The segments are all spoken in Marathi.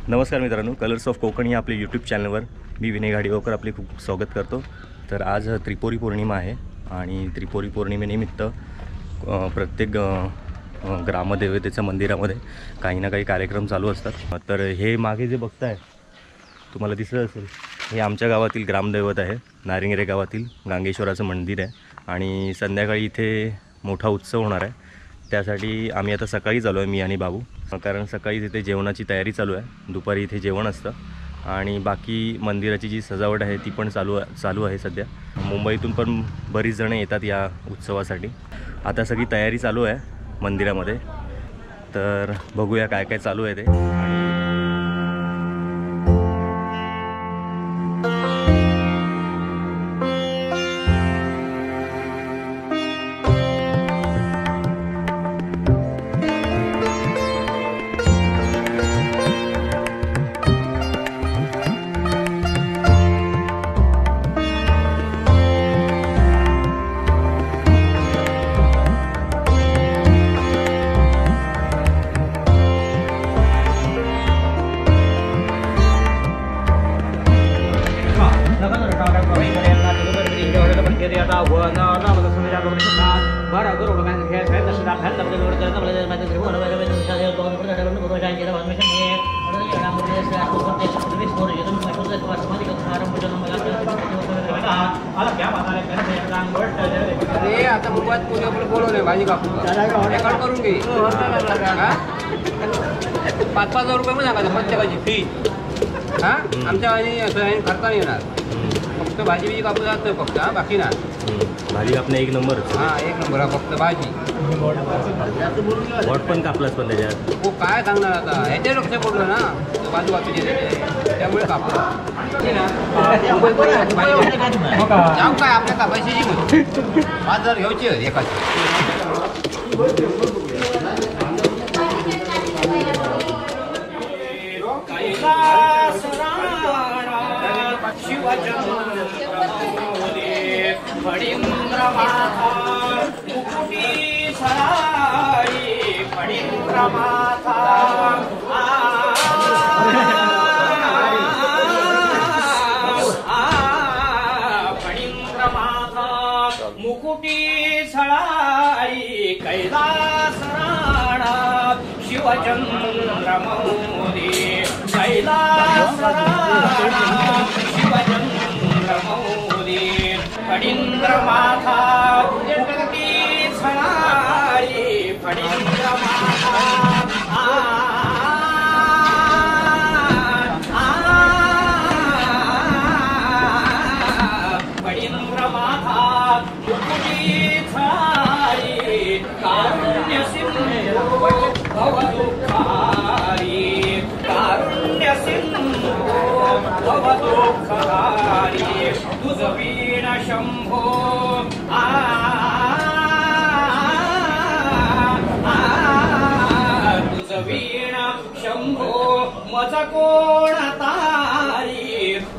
नमस्कार मित्रांनो, कलर्स ऑफ कोकण या आपल्या यूट्यूब चॅनलवर मी विनय गाडीवकर आपले खूप स्वागत करतो। तर आज त्रिपुरी पौर्णिमा आहे आणि त्रिपुरी पौर्णिमेनिमित्त प्रत्येक ग्रामदेवतेच्या मंदिरामध्ये काही ना काही कार्यक्रम चालू असतात। तर हे मागे जे बघताय तुम्हाला दिसत असेल, हे आमच्या गावातील ग्रामदैवत आहे। नारिंगरे गावातील गांगेश्वराचं मंदिर आहे आणि संध्याकाळी इथे मोठा उत्सव होणार आहे। त्यासाठी आम्ही आता सकाळीच आलो आहे, मी आणि बाबू, कारण सकाळी तिथे जेवणाची तयारी चालू आहे। दुपारी इथे जेवण असतं आणि बाकी मंदिराची जी सजावट आहे ती पण चालू आहे सध्या। मुंबईतून पण बरीच जण येतात या उत्सवासाठी। आता सगळी तयारी चालू आहे मंदिरामध्ये, तर बघूया काय काय चालू आहे ते। आता मुंबईत पुणे बोलवले भाजी कापून रेकॉर्ड करून घे। 5,000 रुपये पण सांगायचं प्रत्येकाची फी। हां, आमच्या आणि खर्च नाही येणार, फक्त भाजी बिजी कापून जातं फक्त। हां, बाकी ना भाजी कापणे एक नंबर। हां, एक नंबर हा, फक्त भाजी। वॉट पण कापलाच पण त्याच्यात। हो, काय सांगणार आता, ह्याच्या लक्ष पडलं ना बाजू बाजूचे त्यामुळे कापलं। जाऊ काय आपल्या कापायची 5,000 घ्यायची एकाची। मुकुटी छळाई कैलास राणा शिवचंद्र मौली। कैलास राणा शिवचंद्र मौली। फणींद्र माथा मुकुटी छळाई फणींद्र माथा। शंभो तुझ वीण शंभो मज कोण तारी।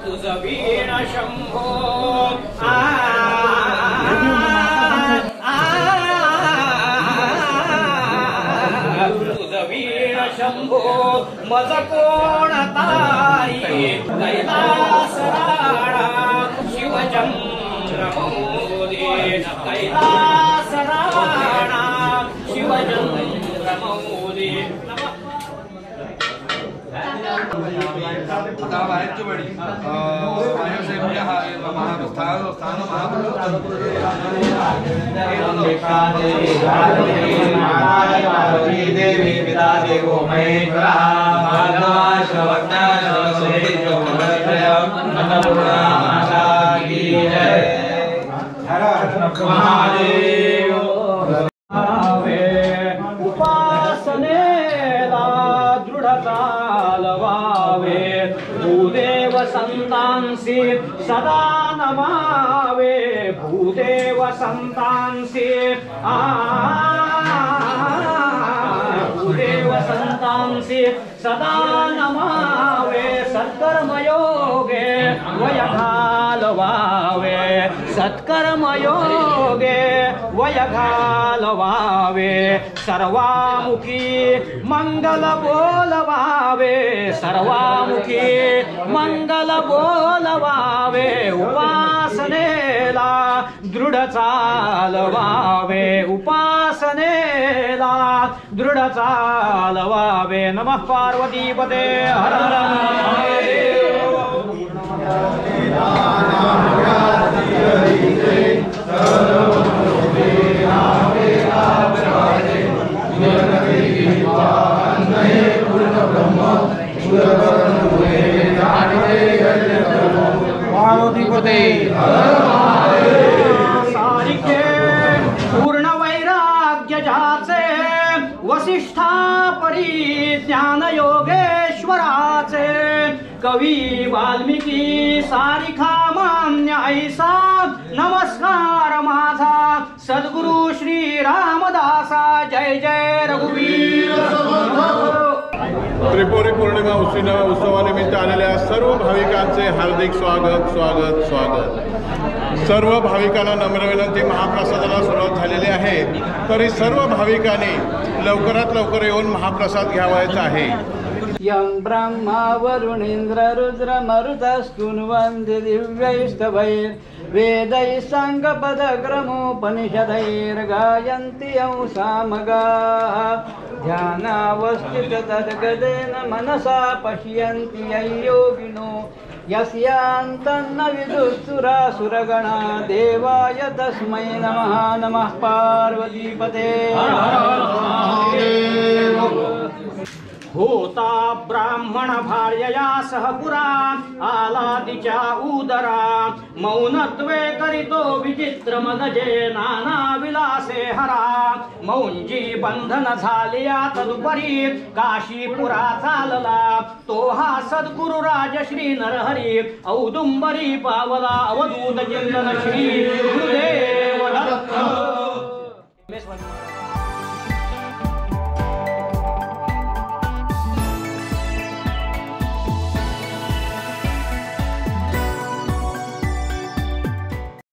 तुझ वीण शंभो तुझ वीण शंभो मज कोण तारी। कैलास राणा शिवचंद्र मौली। कैलास राणा शिवचंद्र मौली। आता बाहेरची बडी साहेब हा महास्थान देवी पिता देवो महेश्वरः माता की जय। हर महादेव। उपास उपासनेला दृढ चालवावे भूदेव संतांसी सदा नमावे भूदेव संतांसी भूदेव संतांसी सदा नमावे सत्कर्मयोगे वय घालवावे सत्कर्मयोगे वय घालवावे सर्वामुखी मंगल बोलवावे सर्वामुखी मंगल बोलवावे उपासनेला दृढ चालवावे उपासनेला दृढ चालवावे नमः पार्वतीपते हर हर सारिखे पूर्ण वैराग्य जाचे वसिष्ठा परी ज्ञान योगेश्वराचे कवी वाल्मिकी सारिखा मान्य ऐसा नमस्कार माझा सद्गुरु श्री रामदासा जय जय रघुवीर त्रिपुरी पौर्णिमा उत्सवानिमित्त आलेल्या सर्व भाविकांचे हार्दिक स्वागत स्वागत स्वागत सर्व भाविकांना नम्र विनंती महाप्रसादाला सुरुवात झालेली आहे तरी सर्व भाविकांनी लवकरात लवकर येऊन महाप्रसाद घ्यावायचा आहे यं ब्रह्मा वरुणेन्द्र रुद्र मरुतस्तुन्वन्ति दिव्यैस्तवैर् वेदैः साङ्गपदक्रमोपनिषदैर्गायन्ति यं सामगाः ध्यानावस्थिततद्गतेन मनसा पश्यन्ति यं योगिनो यस्यान्तन्न विदुःसुरासुरगणा देवाय तस्मै नमः नमः पार्वतीपते होता ब्राह्मण भार्यया सह पुरा आला तिच्या उदरा मौनत्वे करितो विचित्र मनजे नाना विलासे हरा मौंजी बंधन झालिया तदुपरी काशीपुरा चालला तो हा सद्गुरु राजश्री नरहरी औदुंबरी पावला अवधूत चिंतन श्री गुरुदेव